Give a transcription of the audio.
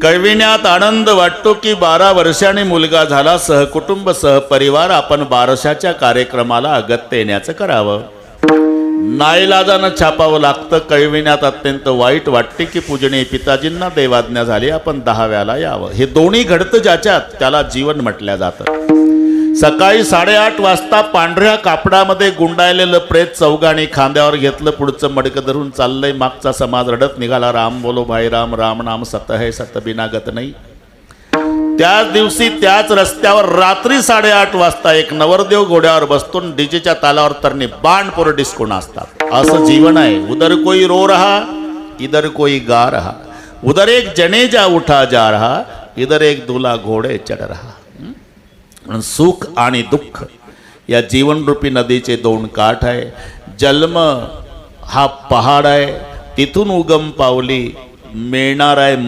कळविण्यात आनंद वाटतो की 12 वर्षांनी मुलगा झाला, सहकुटुंब सहपरिवार आपण बारशाच्या कार्यक्रमाला अगत्य येण्याचं करावं. नाईलाजानं छापावं लागतं. कळविण्यात अत्यंत वाईट वाटते की पूजनीय पिताजींना देवाज्ञा झाली, आपण 10व्याला यावं. हे दोन्ही घडतं ज्याच्यात त्याला जीवन म्हटलं जातं. सकाळी 8:30 वाजता पांढऱ्या कापडामध्ये गुंडाळलेलं प्रेत चौघांनी खांद्यावर घेतलं, पुढचं मडकं धरून चाललंय. मागचा समाज रडत निघाला, राम बोलो भाई राम, राम नाम सत है सत बिना गत नाही. त्याच दिवशी त्याच रस्त्यावर रात्री 8:30 वाजता एक नवरदेव घोड्यावर बसतून डीजेच्या तालावर तरणे बाणपोर डिस्को नाचतात. असं जीवन आहे. उधर कोई रो रहा, इधर कोई गा रहा. उधर एक जनेजा उठा जा रहा, इधर एक दूल्हा घोडे चढ रहा. सुख आणि दुःख या जीवनरूपी नदीचे 2 काठ आहे. जन्म हा पहाड आहे, तिथून उगम पावली मिळणार आहे